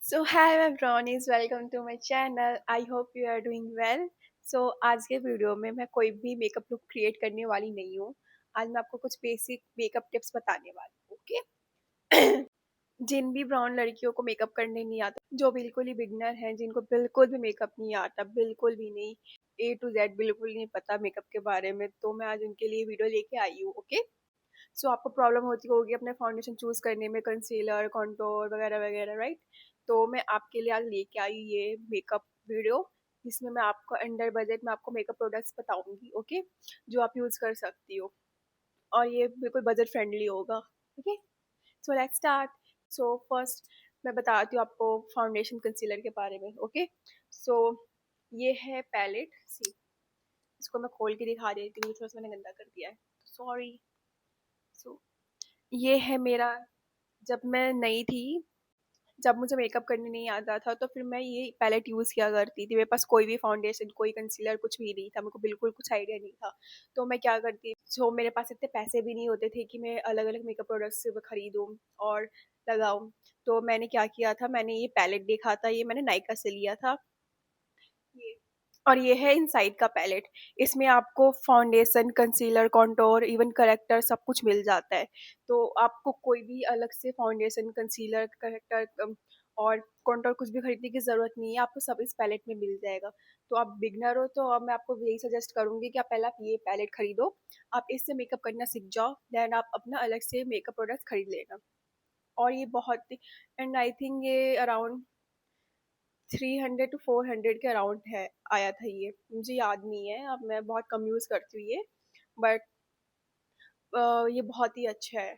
So hi everyone is welcome to my channel. I hope you are doing well. So आज के video में मैं कोई भी मेकअप लुक क्रिएट करने वाली नहीं हूँ। आज मैं आपको कुछ बेसिक मेकअप टिप्स बताने वाली हूँ। ओके। जिन भी ब्राउन लड़कियों को मेकअप करने नहीं आता, जो बिल्कुल ही बिगनर हैं, जिनको बिल्कुल भी मेकअप नहीं आता, बिल्कुल भी नहीं, ए टू जेड बिल्कुल नहीं पता मेकअप के बारे में, तो मैं आज उनके लिए वीडियो लेके आई हूँ। ओके। सो आपको प्रॉब्लम होती होगी अपने फाउंडेशन चूज करने में, कंसीलर, कॉन्टोर वगैरह वगैरह, राइट। तो मैं आपके लिए आज लेके आई ये मेकअप वीडियो, जिसमें मैं आपको अंडर बजट में आपको मेकअप प्रोडक्ट्स बताऊंगी। ओके। जो आप यूज कर सकती हो, और ये बिल्कुल बजट फ्रेंडली होगा। Okay. So let's start. So first मैं बताती हूँ आपको फाउंडेशन कंसीलर के बारे में। ओके। सो ये है पैलेट सी। इसको मैं खोल के दिखा देती हूँ, थोड़ा सा मैंने गंदा कर दिया है, सॉरी। सो ये है मेरा, जब मैं नई थी, जब मुझे मेकअप करने नहीं आता था, तो फिर मैं ये पैलेट यूज़ किया करती थी। मेरे पास कोई भी फाउंडेशन, कोई कंसीलर, कुछ भी नहीं था। मेरे को बिल्कुल कुछ आइडिया नहीं था। तो मैं क्या करती, सो मेरे पास इतने पैसे भी नहीं होते थे कि मैं अलग अलग मेकअप प्रोडक्ट्स खरीदूँ और लगाऊँ। तो मैंने क्या किया था, मैंने ये पैलेट देखा था, ये मैंने नायका से लिया था ये। और ये है इनसाइड का पैलेट। इसमें आपको foundation, concealer, contour, even character सब कुछ मिल जाता है। तो आपको कोई भी अलग से फाउंडेशन, कंसीलर, करेक्टर और कॉन्टोर कुछ भी खरीदने की ज़रूरत नहीं है, आपको सब इस पैलेट में मिल जाएगा। तो आप बिगनर हो तो अब मैं आपको यही सजेस्ट करूँगी कि आप पहले आप ये पैलेट खरीदो। आप इससे मेकअप करना सीख जाओ, देन आप अपना अलग से मेकअप प्रोडक्ट्स खरीद लेना। और ये बहुत ही, एंड आई थिंक ये अराउंड 300 to 400 के अराउंड है, आया था ये, मुझे याद नहीं है, अब मैं बहुत कम यूज़ करती हूँ ये। बट ये बहुत ही अच्छा है।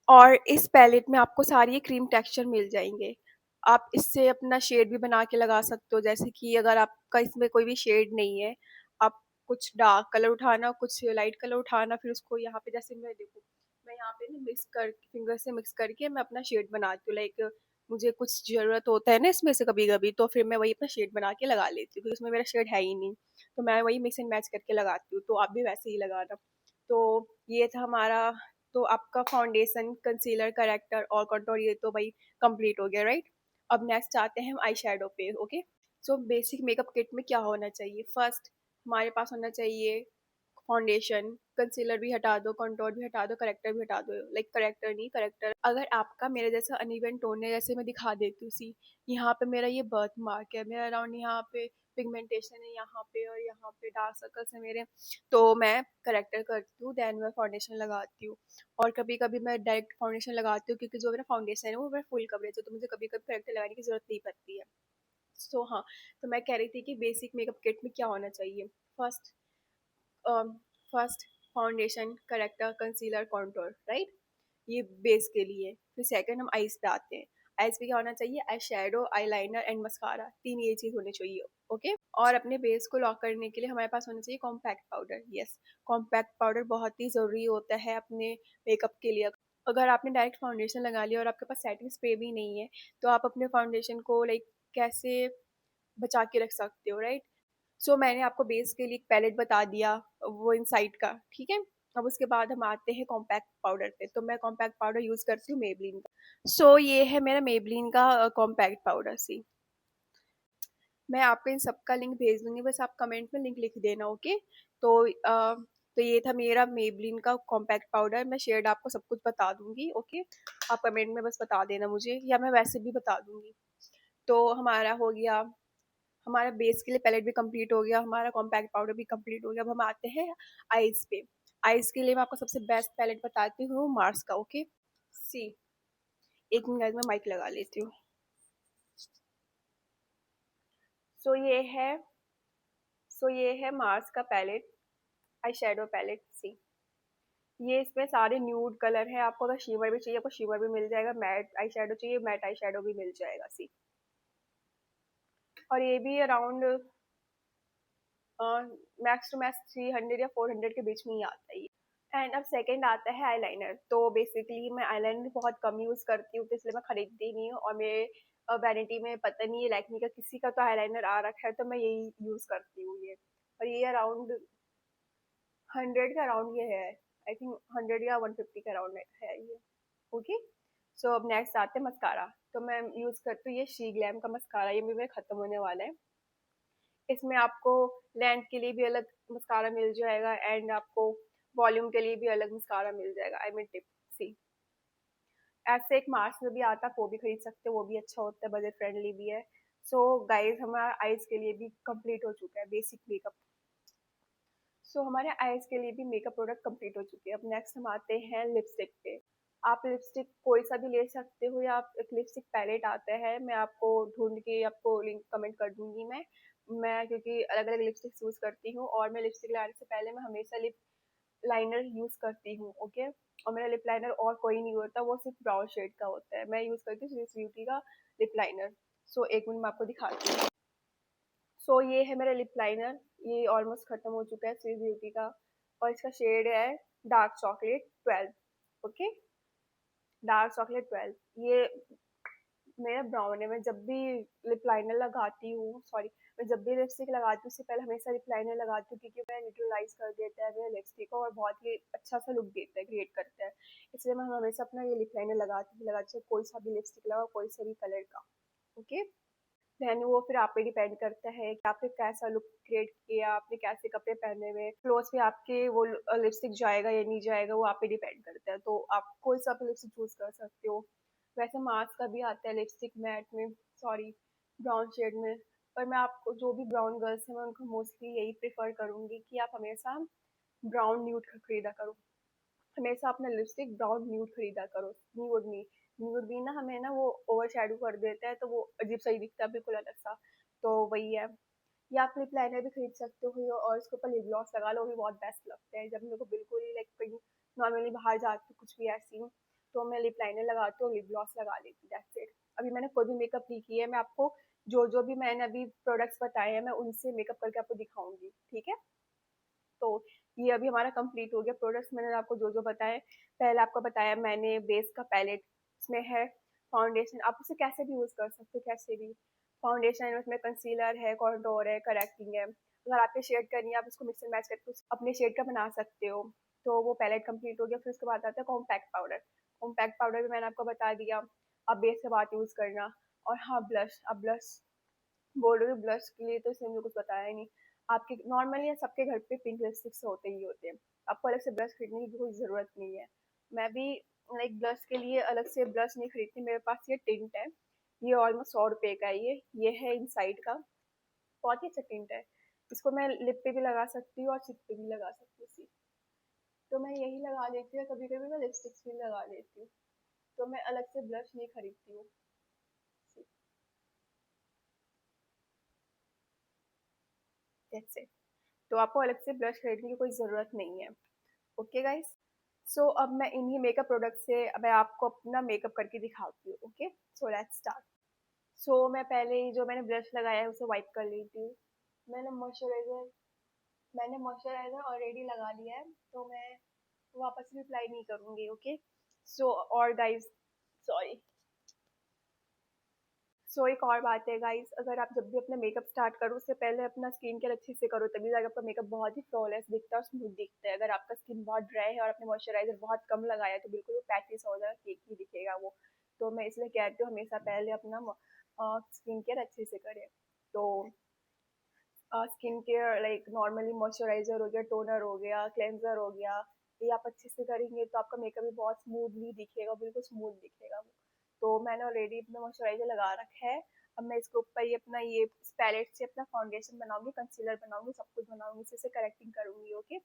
और इस पैलेट में आपको सारी क्रीम टेक्सचर मिल जाएंगे। आप इससे अपना शेड भी बना के लगा सकते हो, जैसे कि अगर आपका इसमें कोई भी शेड नहीं है, आप कुछ डार्क कलर उठाना, कुछ लाइट कलर उठाना, फिर उसको यहाँ पे, जैसे मैं देखो, मैं यहाँ पे ना मिक्स कर, फिंगर से मिक्स करके मैं अपना शेड बनाती हूँ। लाइक मुझे कुछ ज़रूरत होता है ना इसमें से कभी कभी, तो फिर मैं वही अपना शेड बना के लगा लेती हूँ, क्योंकि इसमें मेरा शेड है ही नहीं। तो मैं वही मिक्स एंड मैच करके लगाती हूँ, तो आप भी वैसे ही लगाना। तो ये था हमारा, तो आपका फाउंडेशन, कंसीलर, करेक्टर और कंटूर ये तो भाई कंप्लीट हो गया, राइट। अब नेक्स्ट आते हैं हम आई शेडो पे। Okay. So basic makeup kit में क्या होना चाहिए, फर्स्ट हमारे पास होना चाहिए फाउंडेशन। कंसीलर भी हटा दो, कंटूर भी हटा दो, करेक्टर भी हटा दो। लाइक करेक्टर नहीं, करेक्टर अगर आपका मेरे जैसा अनइवन टोन है, जैसे मैं दिखा देती हूँ, सी यहाँ पे मेरा ये बर्थ मार्क है, मेरा अराउंड यहाँ पे पिगमेंटेशन है, यहाँ पे और यहाँ पे डार्क सर्कल्स है मेरे। तो मैं करेक्टर करती हूँ, देन मैं फाउंडेशन लगाती हूँ। और कभी कभी मैं डायरेक्ट फाउंडेशन लगाती हूँ, क्योंकि जो मेरा फाउंडेशन है वो मेरा फुल कवरेज है, तो मुझे कभी कभी करेक्टर लगाने की जरूरत नहीं पड़ती है। सो हाँ, तो मैं कह रही थी कि बेसिक मेकअप किट में क्या होना चाहिए। First, first foundation, character, concealer, contour, right. ये बेस के लिए। फिर सेकंड हम आईज पे आते हैं। आईज पे क्या होना चाहिए, eye shadow, eye liner and mascara, तीन ये चीज होनी चाहिए। ओके। और अपने बेस को लॉक करने के लिए हमारे पास होना चाहिए compact powder. Yes, compact powder बहुत ही ज़रूरी होता है अपने मेकअप के लिए। अगर आपने डायरेक्ट फाउंडेशन लगा लिया और आपके पास सेटिंग स्प्रे भी नहीं है, तो आप अपने फाउंडेशन को लाइक कैसे बचा के रख सकते हो, राइट। सो मैंने आपको बेस के लिए एक पैलेट बता दिया, वो इनसाइड का, ठीक है। अब उसके बाद हम आते हैं कॉम्पैक्ट पाउडर पे। तो मैं कॉम्पैक्ट पाउडर यूज़ करती हूँ मेबलिन का। सो ये है मेरा मेबलिन का कॉम्पैक्ट पाउडर सी। मैं आपको इन सबका लिंक भेज दूंगी, बस आप कमेंट में लिंक लिख देना। ओके। तो तो ये था मेरा मेबलिन का कॉम्पैक्ट पाउडर। मैं शेड आपको सब कुछ बता दूंगी। ओके। आप कमेंट में बस बता देना मुझे, या मैं वैसे भी बता दूंगी। तो हमारा हो गया, हमारा बेस के लिए पैलेट भी कंप्लीट हो गया, हमारा कॉम्पैक्ट पाउडर भी कंप्लीट हो गया। अब हम आते हैं आईज पे। आईज के लिए मैं आपको सबसे बेस्ट पैलेट बताती हूँ, मार्स का। ओके। सी, एक मिनट में माइक लगा लेती हूँ। सो ये है, सो ये है मार्स का पैलेट, आई शेडो पैलेट सी। ये इसमें सारे न्यूड कलर है। आपको अगर शिमर भी चाहिए, आपको शिमर भी मिल जाएगा। मैट आई शेडो चाहिए, मैट आई शेडो भी मिल जाएगा सी। और ये भी अराउंड मैक्स टू मैक्स 300 या 400 के बीच में ही आता है। एंड अब सेकंड आता है आईलाइनर। तो बेसिकली मैं आईलाइनर बहुत कम यूज़ करती हूँ, तो इसलिए मैं खरीदती नहीं हूँ। और मेरे वैनिटी में पता नहीं है लैक्मी का किसी का तो आईलाइनर आ रखा है, तो मैं यही यूज़ करती हूँ ये। और ये अराउंड 100 के अराउंड ये है, आई थिंक 100 या 150 के अराउंड है ये। ओके। सो अब नेक्स्ट आते हैं मस्कारा। तो मैं यूज़ करती हूँ ये शी ग्लैम का मस्कारा, ये भी मेरा ख़त्म होने वाला है। इसमें आपको लेंथ के लिए भी अलग मस्कारा मिल जाएगा एंड आपको वॉल्यूम के लिए भी अलग मस्कारा मिल जाएगा, आई मीन टिप सी। ऐसे एक मार्स में भी आता है, वो भी खरीद सकते हो, वो भी अच्छा होता है, बजट फ्रेंडली भी है। सो गाइस हमारा आईज के लिए भी कंप्लीट हो चुका है बेसिक मेकअप। सो हमारे आईज के लिए भी मेकअप प्रोडक्ट कंप्लीट हो चुके हैं। अब नेक्स्ट हम आते हैं लिपस्टिक पे। आप लिपस्टिक कोई सा भी ले सकते हो, या आप एक लिपस्टिक पैलेट आता है, मैं आपको ढूंढ के आपको लिंक कमेंट कर दूंगी। मैं क्योंकि अलग अलग लिपस्टिक्स यूज करती हूँ, और मैं लिपस्टिक लगाने से पहले मैं हमेशा लिप लाइनर यूज करती हूँ, ओके। और मेरा लिप लाइनर और कोई नहीं होता, वो सिर्फ ब्राउन शेड का होता है। मैं यूज करती हूँ स्विस ब्यूटी का लिप लाइनर। सो एक मिनट मैं आपको दिखाती हूँ। सो ये है मेरा लिप लाइनर, ये ऑलमोस्ट खत्म हो चुका है स्विस ब्यूटी का, और इसका शेड है dark chocolate 12, okay. Dark chocolate 12 ये मेरा ब्राउन है। मैं जब भी लिप लाइनर लगाती हूँ, सॉरी, मैं जब भी लिपस्टिक लगाती हूँ उससे पहले हमेशा लिप लाइनर लगाती हूँ, क्योंकि वह न्यूट्रलाइज कर देता है मेरे लिपस्टिक को और बहुत ही अच्छा सा लुक देता है, क्रिएट करता है। इसलिए मैं हमेशा अपना ये लिप लाइनर लगाती हूँ, कोई सा भी लिपस्टिक लगाओ, कोई सा भी कलर का, ओके। देन वो फिर आप पे डिपेंड करता है कि आपने कैसा लुक क्रिएट किया, आपने कैसे कपड़े पहने हुए, क्लोथ पे आपके वो लिपस्टिक जाएगा या नहीं जाएगा, वो आप पे डिपेंड करता है। तो आप कोई सा भी लिपस्टिक चूज कर सकते हो। वैसे मार्स का भी आता है लिपस्टिक मैट में, सॉरी, ब्राउन शेड में। पर मैं आपको, जो भी ब्राउन गर्ल्स हैं, मैं उनको मोस्टली यही प्रेफर करूंगी कि आप हमेशा ब्राउन न्यूड खरीदा करो। हमेशा अपना लिपस्टिक ब्राउन न्यूड खरीदा करो। न्यूड नहीं, न्यूड भी ना हमें ना वो ओवर शेडो कर देता है, तो वो अजीब सा ही दिखता है, बिल्कुल अलग सा। तो वही है। या आप लिप लाइनर भी खरीद सकते हो और उसके ऊपर लिप ग्लॉस लगा लो, वो भी बहुत बेस्ट लगता है। जब मेरे को बिल्कुल ही लाइक कहीं नॉर्मली बाहर जाती हूँ, कुछ भी ऐसी हूँ, तो मैं लिप लाइनर लगाती हूँ, लिप ग्लॉस लगा लेती हूँ, दैट्स इट। अभी मैंने कोई भी मेकअप नहीं किया है, मैं आपको जो जो भी मैंने अभी प्रोडक्ट्स बताए हैं, मैं उनसे मेकअप करके आपको दिखाऊंगी, ठीक है। तो ये अभी हमारा कंप्लीट हो गया प्रोडक्ट्स, मैंने आपको जो जो बताए। पहले आपको बताया मैंने बेस का पैलेट, इसमें है फाउंडेशन, आप उसे कैसे भी यूज कर सकते हो, कैसे भी। फाउंडेशन है, उसमें कंसीलर है, कॉन्टोर है, करेक्टिंग है। अगर आपके शेड करनी है, आप उसको मिक्स एंड मैच करके अपने शेड का बना सकते हो। तो वो पैलेट कंप्लीट हो गया। फिर उसके बाद आता है कॉम्पैक्ट पाउडर। कॉम्पैक्ट पाउडर भी मैंने आपको बता दिया, आप बेस के बाद यूज करना। और हाँ, ब्लश, अब ब्लश बोल रही हूँ, ब्लश के लिए तो इसने मुझे कुछ बताया ही नहीं। आपके नॉर्मली सबके घर पे पिंक लिपस्टिक्स होते ही होते हैं, आपको अलग से ब्लश खरीदने की कोई ज़रूरत नहीं है। मैं भी लाइक ब्लश के लिए अलग से ब्लश नहीं खरीदती, मेरे पास ये टिंट है। ये ऑलमोस्ट 100 रुपये का है, ये है इनसाइड का, बहुत ही अच्छा टिंट है। इसको मैं लिप पे भी लगा सकती हूँ और चिक पे भी लगा सकती हूँ, तो मैं यही लगा लेती हूँ। कभी कभी मैं लिपस्टिक्स भी लगा लेती हूँ, तो मैं अलग से ब्लश नहीं खरीदती हूँ। That's it. तो आपको अलग से ब्रश खरीदने की कोई ज़रूरत नहीं है, ओके गाइस। सो अब मैं इन्हीं मेकअप प्रोडक्ट से मैं आपको अपना मेकअप करके दिखाती हूँ, okay. So let's start. So मैं पहले ही जो मैंने ब्रश लगाया है उसे वाइप कर लेती हूँ। मैंने मॉइस्चराइजर मैंने मॉइस्चराइजर ऑलरेडी लगा लिया है, तो मैं वापस भी अप्लाई नहीं करूँगी, ओके। सो और गाइस, सॉरी। सो एक और बात है गाइस, अगर आप जब भी अपना मेकअप स्टार्ट करो, उससे पहले अपना स्किन केयर अच्छे से करो, तभी जाकर आपका मेकअप बहुत ही फ्लॉलेस दिखता है और स्मूथ दिखता है। अगर आपका स्किन बहुत ड्राई है और आपने मॉइस्चराइजर बहुत कम लगाया है, तो बिल्कुल वो पैची सा हो जाएगा, केक ही दिखेगा वो। तो मैं इसलिए कहती हूँ हमेशा पहले अपना स्किन केयर अच्छे से करें। तो skin care like normally moisturiser हो गया, टोनर हो गया, क्लेंजर हो गया, ये आप अच्छे से करेंगे तो आपका मेकअप भी बहुत स्मूथली दिखेगा, बिल्कुल स्मूथ दिखेगा वो। तो मैंने ऑलरेडी अपना मॉइस्चराइजर लगा रखा है। अब मैं इसके ऊपर ये अपना ये पैलेट से अपना फाउंडेशन बनाऊंगी, कंसीलर बनाऊंगी, सब कुछ बनाऊंगी, इसी से करेक्टिंग करूंगी, ओके।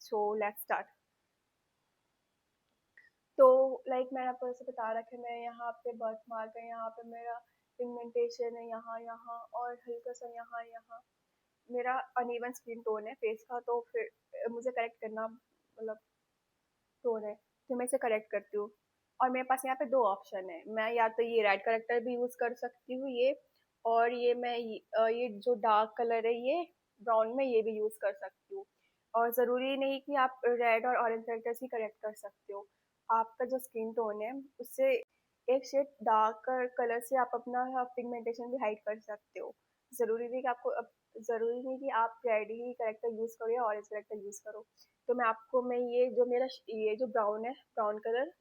So let's start. तो लाइक मैंने आपको ऐसे बता रखा है, मैं यहाँ पे बर्थ मार्क है, यहाँ पे मेरा पिगमेंटेशन है, यहाँ यहाँ और हल्का सा यहाँ यहाँ मेरा अनइवन स्किन टोन है फेस का, तो फिर मुझे करेक्ट करना मतलब टोन है, तो मैं इसे करेक्ट करती हूँ। और मेरे पास यहाँ पे दो ऑप्शन है, मैं या तो ये रेड करेक्टर भी यूज कर सकती हूँ, ये, और ये मैं ये जो डार्क कलर है ये ब्राउन में, ये भी यूज कर सकती हूँ। और जरूरी नहीं कि आप रेड और ऑरेंज करेक्टर्स ही करेक्ट कर सकते हो। आपका जो स्किन टोन है उससे एक शेड डार्क कलर से आप अपना पिगमेंटेशन भी हाइड कर सकते हो। जरूरी नहीं कि आपको जरूरी नहीं कि आप रेड ही करेक्टर यूज करो या ऑरेंज करेक्टर यूज करो। तो मैं आपको, मैं ये जो मेरा ये जो ब्राउन है, ब्राउन कलर,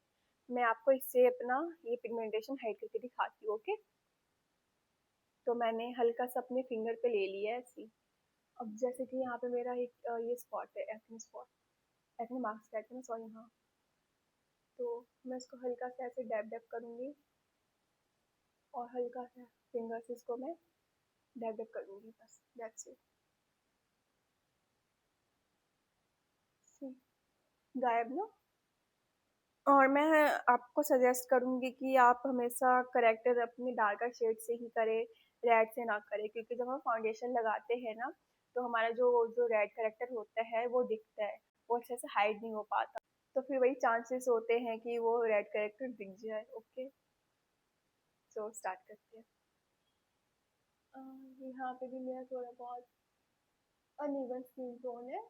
मैं आपको इससे अपना ये पिगमेंटेशन हाइड करके दिखाती हूँ, ओके। तो मैंने हल्का सा अपने फिंगर पे ले लिया है ऐसे। अब जैसे कि यहाँ पे मेरा एक ये स्पॉट है, एक्ने स्पॉट, एक्ने मार्क्स कहते हैं, सॉरी, हाँ। तो मैं इसको हल्का सा ऐसे डैब डैब करूँगी और हल्का सा फिंगर से इसको मैं डैब डैब करूँगी, बस दैट्स इट। गायब ना। और मैं आपको सजेस्ट करूँगी कि आप हमेशा करेक्टर अपनी डार्कर शेड से ही करें, रेड से ना करें, क्योंकि जब हम फाउंडेशन लगाते हैं ना, तो हमारा जो जो रेड करेक्टर होता है वो दिखता है, वो अच्छे से हाइड नहीं हो पाता। तो फिर वही चांसेस होते हैं कि वो रेड करेक्टर दिख जाए, ओके। सो स्टार्ट करते हैं। यहाँ पे भी मेरा थोड़ा बहुत अनइवन स्किन टोन है,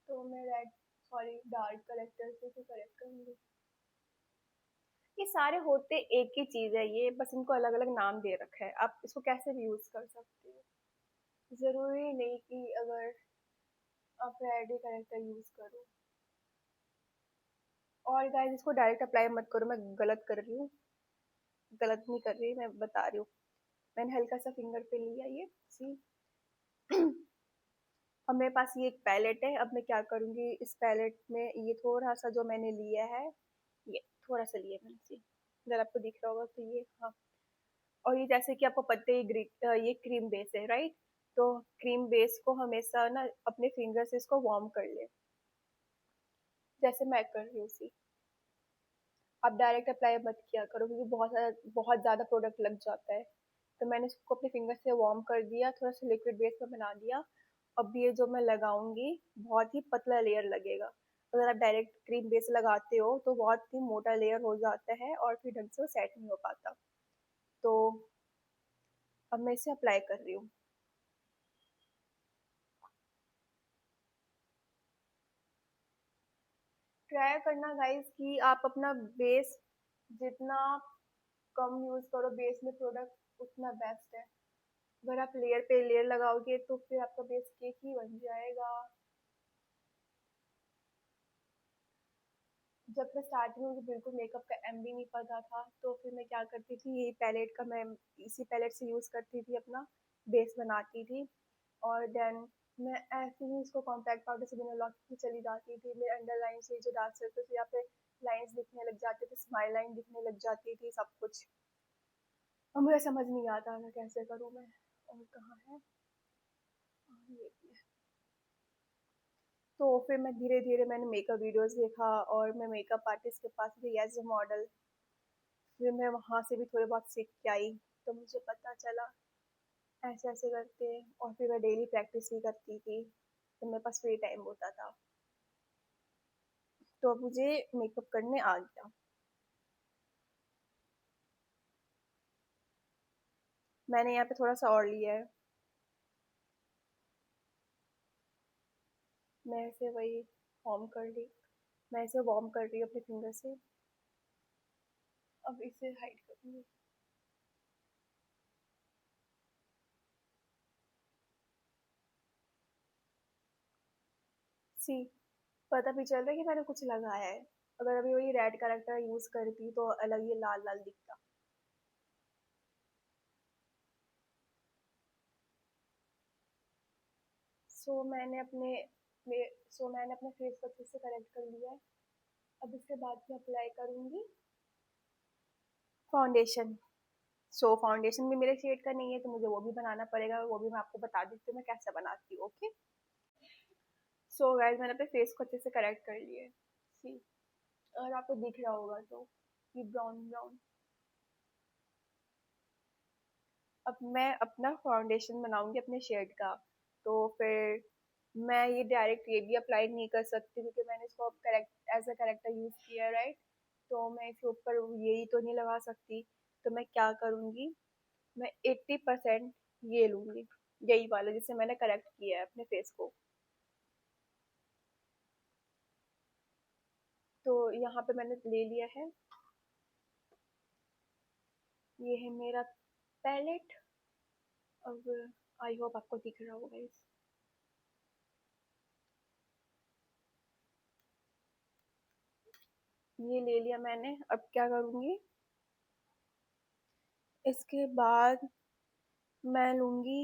तो मैं रेड, सॉरी, डार्क करेक्टर से करेक्ट करूँगी। ये सारे होते एक ही चीज है, ये बस इनको अलग अलग नाम दे रखा है, आप इसको कैसे भी यूज कर सकते हो। जरूरी नहीं कि अगर आप रेड ही करेक्टर यूज करो। और गाइस, इसको डायरेक्ट अप्लाई मत करो, मैं गलत कर रही हूँ। गलत नहीं कर रही, मैं बता रही हूँ। मैंने हल्का सा फिंगर पे लिया ये, सी। अब मेरे पास ये एक पैलेट है। अब मैं क्या करूँगी, इस पैलेट में ये थोड़ा सा जो मैंने लिया है, ये थोड़ा सा लिया मैंने, सी। अगर आपको दिख रहा होगा तो ये, हाँ। और ये जैसे कि आपको पता है, ये क्रीम बेस है, राइट। तो क्रीम बेस को हमेशा ना अपने फिंगर से इसको वार्म कर ले, जैसे मैं कर रही हूँ, सी। आप डायरेक्ट अप्लाई मत किया करो, क्योंकि बहुत ज़्यादा प्रोडक्ट लग जाता है। तो मैंने इसको अपने फिंगर से वार्म कर दिया, थोड़ा सा लिक्विड बेस में बना दिया। अब ये जो मैं लगाऊंगी, बहुत ही पतला लेयर लगेगा। अगर आप डायरेक्ट क्रीम बेस लगाते हो तो बहुत ही मोटा लेयर हो जाता है और फिर ढंग से वो सेट नहीं हो पाता। तो अब मैं इसे अप्लाई कर रही हूँ। ट्राई करना गाइस कि आप अपना बेस जितना कम यूज करो बेस में प्रोडक्ट, उतना बेस्ट है। अगर आप लेयर पे लेयर लगाओगे तो फिर आपका बेस केक ही बन जाएगा। जब मैं स्टार्टिंग में, मुझे बिल्कुल मेकअप का एम भी नहीं पता था, तो फिर मैं क्या करती थी, ये पैलेट का मैं इसी पैलेट से यूज करती थी, अपना बेस बनाती थी। और देन मैं ऐसे ही इसको कॉम्पैक्ट पाउडर से बिना लॉक की चली जाती थी। मेरे अंडर लाइन से जो डार्क सर्कल्स या फिर लाइंस दिखने लग जाते थे, स्माइल लाइन दिखने लग जाती थी, सब कुछ। और मुझे समझ नहीं आता मैं कैसे करूँ मैं। और कहाँ है, ये भी है। तो फिर मैं धीरे धीरे मैंने मेकअप वीडियोस देखा और मैं मेकअप आर्टिस्ट के पास गई एज ए मॉडल। फिर मैं वहाँ से भी थोड़े बहुत सीख के आई। तो मुझे पता चला ऐसे ऐसे करते हैं, और फिर मैं डेली प्रैक्टिस भी करती थी, तो मेरे पास फ्री टाइम होता था। तो अब मुझे मेकअप करने आ गया। मैंने यहाँ पे थोड़ा सा और लिया है। मैं ऐसे वही वार्म कर ली, मैं इसे वार्म कर रही हूँ अपने फिंगर से। अब इसे हाइड करूँगी, सी। पता भी चल रहा है कि मैंने कुछ लगाया है। अगर अभी वही रेड करेक्टर यूज करती तो अलग ही लाल लाल दिखता। सो मैंने अपने सो मैंने अपने फेस को अच्छे से करेक्ट कर लिया है। अब इसके बाद मैं अप्लाई करूंगी फाउंडेशन। सो फाउंडेशन भी मेरे शेड का नहीं है, तो मुझे वो भी बनाना पड़ेगा, वो भी मैं आपको बता देती हूँ मैं कैसे बनाती हूँ, ओके। सो गाइस, मैंने अपने फेस को अच्छे से करेक्ट कर लिया है, सी। अगर आपको दिख रहा होगा तो ये ब्राउन ब्राउन। अब मैं अपना फाउंडेशन बनाऊंगी अपने शेड का। तो फिर मैं ये डायरेक्ट ये भी अप्लाई नहीं कर सकती, क्योंकि मैंने इसको correct as a character use किया है, राइट। तो मैं इसके ऊपर यही तो नहीं लगा सकती। तो मैं क्या करूंगी, मैं 80% ये लूंगी, यही वाला जिससे मैंने करेक्ट किया है अपने फेस को। तो यहाँ पे मैंने ले लिया है, ये है मेरा पैलेट। अब आई होप आपको दिख रहा होगा इस। ये ले लिया मैंने। अब क्या करूँगी, इसके बाद मैं लूँगी,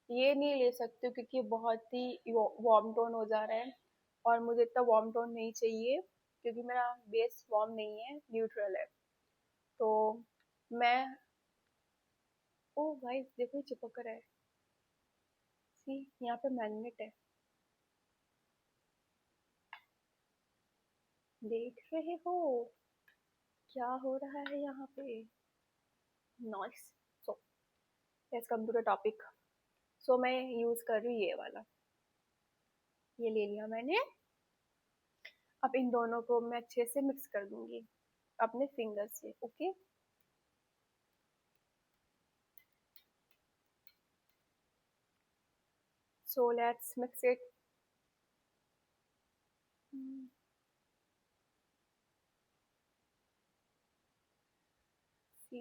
ये नहीं ले सकती हूँ क्योंकि बहुत ही वार्म टोन हो जा रहा है और मुझे इतना वार्म टोन नहीं चाहिए क्योंकि मेरा बेस वार्म नहीं है, न्यूट्रल है। तो मैं, ओ गाइस देखो ये चिपक रहा है, सी यहाँ पे मैग्नेट है, देख रहे हो क्या हो रहा है यहाँ पे। Nice. So let's come to the topic. So मैं यूज कर रही हूँ ये वाला, ये ले लिया मैंने। अब इन दोनों को मैं अच्छे से मिक्स कर दूंगी अपने फिंगर से। Okay, so let's mix it. See,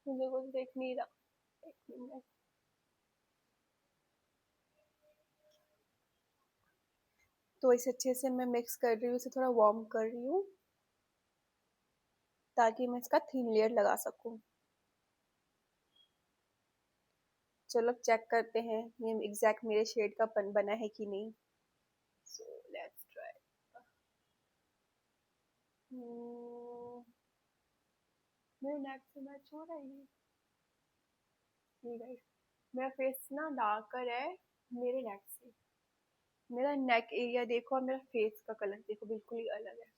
मुझे कुछ देख नहीं रहा, एक मिनट। तो इसे अच्छे से मैं मिक्स कर रही हूँ, इसे थोड़ा वार्म कर रही हूँ ताकि मैं इसका थीन लेयर लगा सकूँ। चलो चेक करते हैं ये एग्जैक्ट मेरे शेड का बना है कि नहीं। So let's try. मेरे नेक से मैच हो रहा है ये गाइस। मेरा फेस ना डार्कर है मेरे नेक से। मेरा नेक एरिया देखो और मेरा फेस का कलर देखो, बिल्कुल ही अलग है।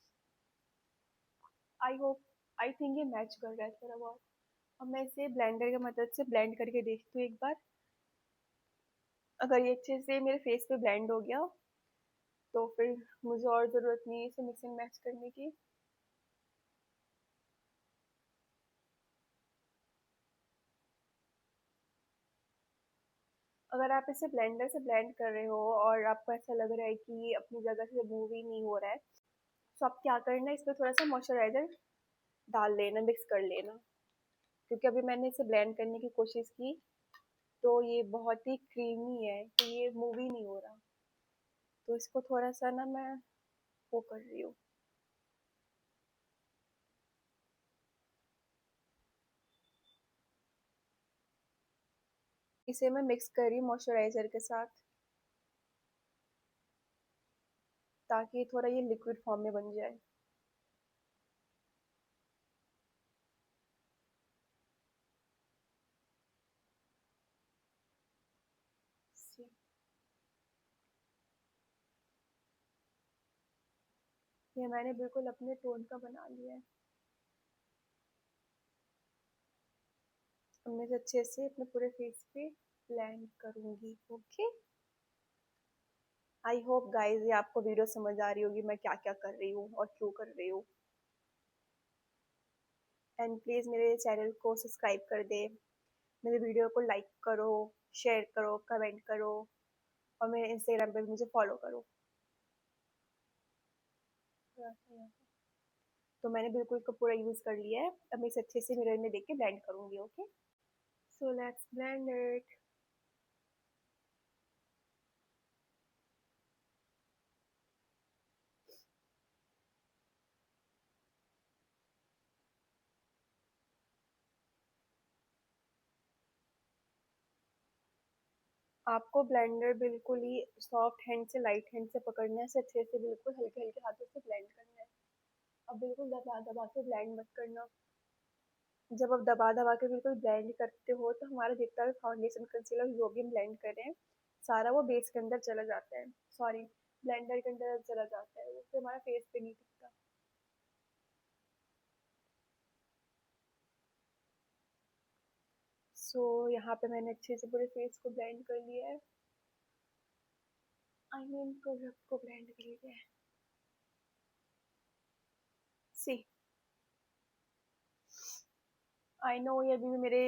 आई होप, आई थिंक ये मैच कर रहा है थोड़ा बहुत। अब मैं इसे ब्लेंडर की मदद से ब्लेंड करके देखती हूँ एक बार। अगर ये अच्छे से मेरे फेस पे ब्लेंड हो गया तो फिर मुझे और ज़रूरत नहीं है इसे मिक्स एंड मैच करने की। अगर आप इसे ब्लेंडर से ब्लेंड कर रहे हो और आपको ऐसा लग रहा है कि ये अपनी जगह से मूव ही नहीं हो रहा है, तो आप क्या करना है, इसमें थोड़ा सा मॉइस्चराइजर डाल लेना, मिक्स कर लेना। क्योंकि अभी मैंने इसे ब्लेंड करने की कोशिश की तो ये बहुत ही क्रीमी है कि ये मूव ही नहीं हो रहा। तो इसको थोड़ा सा ना मैं वो कर रही हूँ, इसे मैं मिक्स कर रही हूँ मॉइस्चराइजर के साथ ताकि थोड़ा ये लिक्विड फॉर्म में बन जाए। ये मैंने बिल्कुल अपने टोन का बना लिया है। अब मैं इसे अच्छे से अपने पूरे फेस पे ब्लेंड करूंगी। ओके, आई होप गाइस ये आपको वीडियो समझ आ रही होगी मैं क्या क्या कर रही हूँ और क्यों कर रही हूँ। एंड प्लीज़ मेरे चैनल को सब्सक्राइब कर दे, मेरे वीडियो को लाइक करो, शेयर करो, कमेंट करो और मेरे इंस्टाग्राम पे भी मुझे फॉलो करो। तो मैंने बिल्कुल इसको पूरा यूज़ कर लिया है। अब मैं इसे अच्छे से मिरर में देख के ब्लेंड करूंगी। Okay, so let's blend it. आपको ब्लेंडर बिल्कुल ही सॉफ्ट हैंड से, लाइट हैंड से पकड़ना है, इसे अच्छे से बिल्कुल हल्के हल्के हाथों से ब्लेंड करना है। अब बिल्कुल दबा दबा के ब्लेंड मत करना। जब आप दबा दबा के बिल्कुल ब्लेंड करते हो तो हमारा जितना भी फाउंडेशन कंसीलर जो भी हम ब्लेंड कर रहे हैं सारा वो बेस के अंदर चला जाता है, सॉरी ब्लेंडर के अंदर चला जाता है, वो फिर हमारा फेस पे नहीं टिकता। सो यहाँ पे मैंने अच्छे से पूरे फेस को ब्लेंड कर लिया है, आई मीन प्रोडक्ट को ब्लेंड कर लिया है। सी, आई नो ये अभी भी मेरे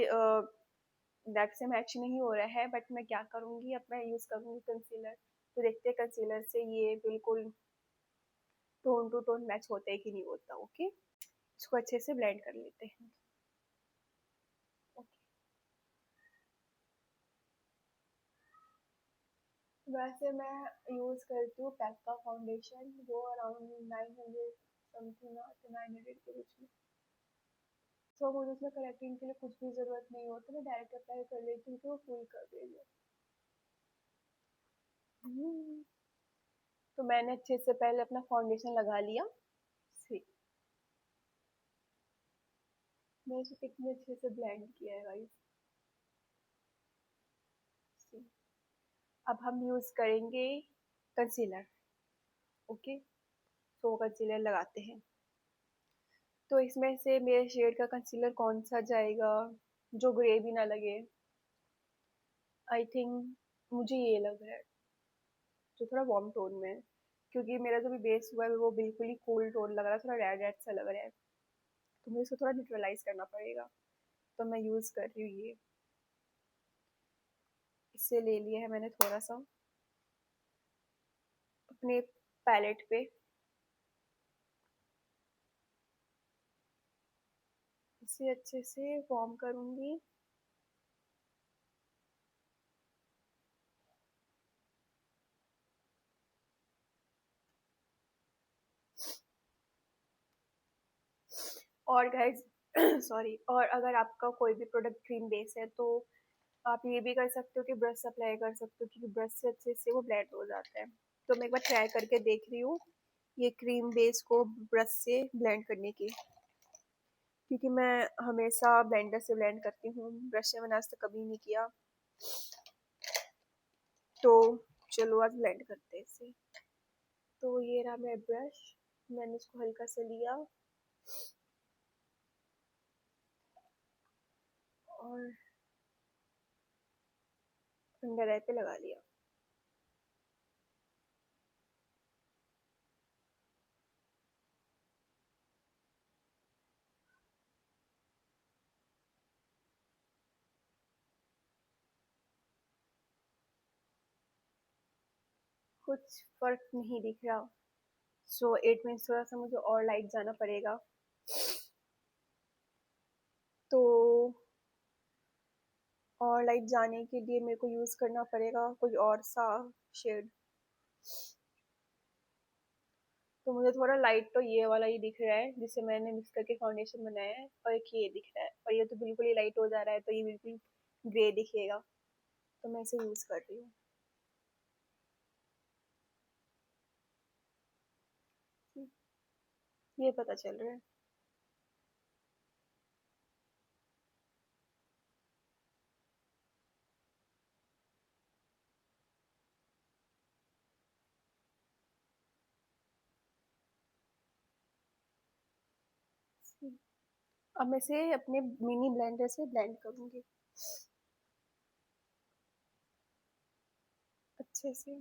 नेक से मैच नहीं हो रहा है बट मैं क्या करूँगी, अब मैं यूज़ करूँगी कंसीलर। तो देखते हैं कंसीलर से ये बिल्कुल टोन टू टोन मैच होता है कि नहीं होता। ओके, इसको अच्छे से ब्लेंड कर लेते हैं। ओके, वैसे मैं यूज़ करती हूँ पैक का फाउंडेशन, वो अराउंड 900 समथिंग आते, 900 के बीच में। तो मुझे उसमें करेक्टिंग के लिए कुछ भी ज़रूरत नहीं होती, मैं डायरेक्ट अप्लाई कर लेती हूँ तो वो फुल कर देगी। हम्म, तो मैंने अच्छे से पहले अपना फाउंडेशन लगा लिया। सी, मैंने इसे कितने अच्छे से ब्लेंड किया है गाइस। सी, अब हम यूज़ करेंगे कंसीलर। ओके, तो कंसीलर लगाते हैं। तो इसमें से मेरे शेड का कंसीलर कौन सा जाएगा जो ग्रे भी ना लगे? आई थिंक मुझे ये लग रहा है, जो थोड़ा वार्म टोन में है, क्योंकि मेरा जो भी बेस हुआ है वो बिल्कुल ही कूल टोन लग रहा है, थोड़ा रेड रेड सा लग रहा है। तो मुझे इसको थोड़ा न्यूट्रलाइज करना पड़ेगा। तो मैं यूज़ कर रही हूँ ये, इससे ले लिया है मैंने थोड़ा सा अपने पैलेट पे। इसे अच्छे से वार्म करूँगी। और गाइज सॉरी, और अगर आपका कोई भी प्रोडक्ट क्रीम बेस है तो आप ये भी कर सकते हो कि ब्रश अप्लाई कर सकते हो, क्योंकि ब्रश से अच्छे से वो ब्लेंड हो जाता है। तो मैं एक बार ट्राई करके देख रही हूँ ये क्रीम बेस को ब्रश से ब्लेंड करने की, क्योंकि मैं हमेशा ब्लेंडर से ब्लेंड करती हूँ, ब्रश से मैंने आज तक कभी नहीं किया। तो चलो आज ब्लेंड करते हैं इसे। तो ये रहा मेरा ब्रश, मैंने इसको हल्का सा लिया और अंडर आई पे लगा लिया। कुछ फर्क नहीं दिख रहा, सो इट मीन्स थोड़ा सा मुझे और लाइट जाना पड़ेगा। तो और लाइट जाने के लिए मेरे को यूज़ करना पड़ेगा कोई और सा शेड। तो मुझे थोड़ा लाइट तो ये वाला ही दिख रहा है जिससे मैंने मिक्स करके फाउंडेशन बनाया है, और एक ये दिख रहा है, और ये तो बिल्कुल ही लाइट हो जा रहा है, तो ये बिल्कुल ग्रे दिखेगा। तो मैं इसे यूज़ कर रही हूँ। ये पता चल रहा है। अब मैं इसे अपने मिनी ब्लेंडर से ब्लेंड करूँगी अच्छे से।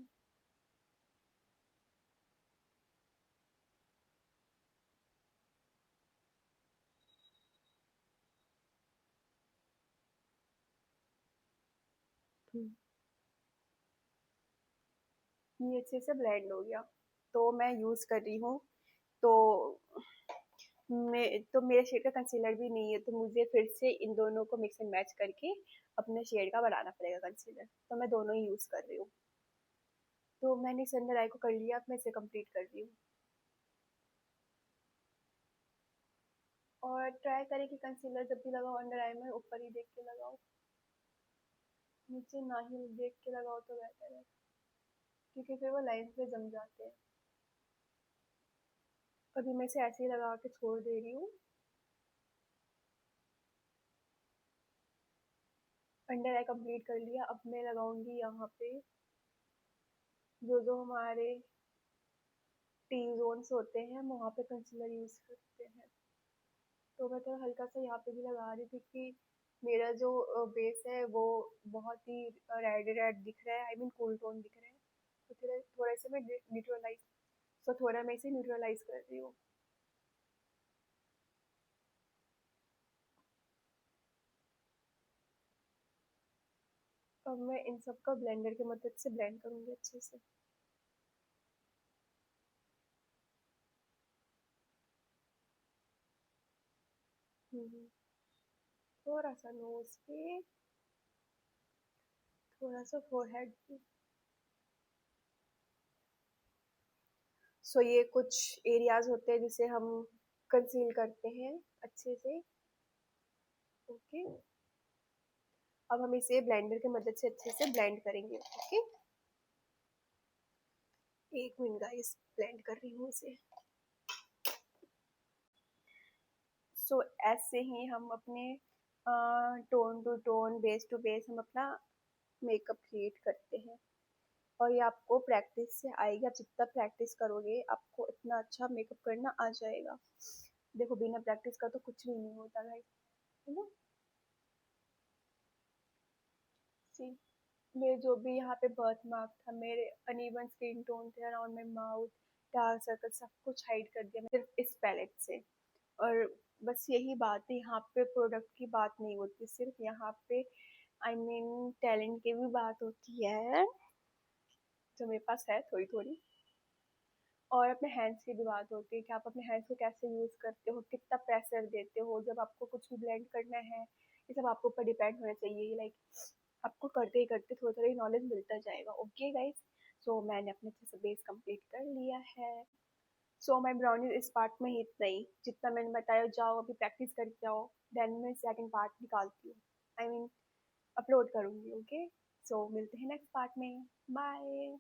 ये अच्छे से ब्लेंड हो गया। तो मैं यूज़ कर रही हूँ। तो तो मेरे शेड का कंसीलर भी नहीं है, तो मुझे फिर से इन दोनों को मिक्स एंड मैच करके अपने शेड का बनाना पड़ेगा कंसीलर। तो मैं दोनों ही यूज़ कर रही हूँ। तो मैंने इस अंडर आई को कर लिया, अब मैं इसे कंप्लीट कर रही हूँ। और ट्राई करें कि कंसीलर जब भी लगाओ अंडर आई में ऊपर ही देख के लगाओ, नीचे ना ही देख के लगाओ तो बेहतर है, क्योंकि फिर वो लाइन पे जम जाते हैं। अभी मैं इसे ऐसे ही लगा के छोड़ दे रही हूँ। अंडर आई कंप्लीट कर लिया, अब मैं लगाऊंगी यहाँ पे जो जो हमारे टी जोन्स होते हैं, हम वहाँ पे कंसीलर यूज़ करते हैं। तो मैं थोड़ा हल्का सा यहाँ पे भी लगा रही थी, क्योंकि मेरा जो बेस है वो बहुत ही रेड रेड दिख रहा है, आई मीन कूल टोन दिख रहा है। तो थोड़ा थोड़ा से मैं न्यूट्रलाइज, तो थोड़ा मैं इसे न्यूट्रलाइज कर रही हूँ। अब मैं इन सब का ब्लेंडर की मदद से ब्लेंड करूँगी अच्छे से। थोड़ा सा नोज पे, थोड़ा सा फोरहेड पे। सो ये कुछ एरियाज होते हैं जिसे हम कंसील करते हैं अच्छे से। ओके, अब हम इसे ब्लेंडर की मदद से अच्छे से ब्लेंड करेंगे। ओके, एक मिनट गाइस, ब्लेंड कर रही हूँ इसे। सो ऐसे ही हम अपने tone to tone, base to base हम अपना मेकअप क्रिएट करते हैं। और ये आपको प्रैक्टिस से आएगा। आप जितना प्रैक्टिस करोगे आपको इतना अच्छा मेकअप करना आ जाएगा। देखो, बिना प्रैक्टिस का तो कुछ भी नहीं होता गाइस, है ना। सी, मेरे जो भी यहाँ पे बर्थ मार्क था, मेरे अनइवन स्किन टोन थे around my mouth, dark circle, सब कुछ हाइड कर दिया मैंने सिर्फ इस पैलेट से। और बस यही बात है, यहाँ पे प्रोडक्ट की बात नहीं होती, सिर्फ यहाँ पे आई मीन टैलेंट की भी बात होती है, जो मेरे पास है थोड़ी थोड़ी। और अपने हैंड्स की भी बात होती है कि आप अपने हैंड्स को कैसे यूज़ करते हो, कितना प्रेशर देते हो जब आपको कुछ भी ब्लेंड करना है। ये सब आपके ऊपर डिपेंड होना चाहिए। लाइक आपको करते ही करते थोड़ा थोड़ा नॉलेज मिलता जाएगा। ओके गाइस, सो मैंने अपने अच्छे से बेस कंप्लीट कर लिया है। सो माई ब्राउनी इस पार्ट में ही इतना ही, जितना मैंने बताया। जाओ अभी प्रैक्टिस करके आओ, देन मैं सेकंड पार्ट निकालती हूँ, आई मीन अपलोड करूँगी। ओके, सो मिलते हैं नेक्स्ट पार्ट में। बाय।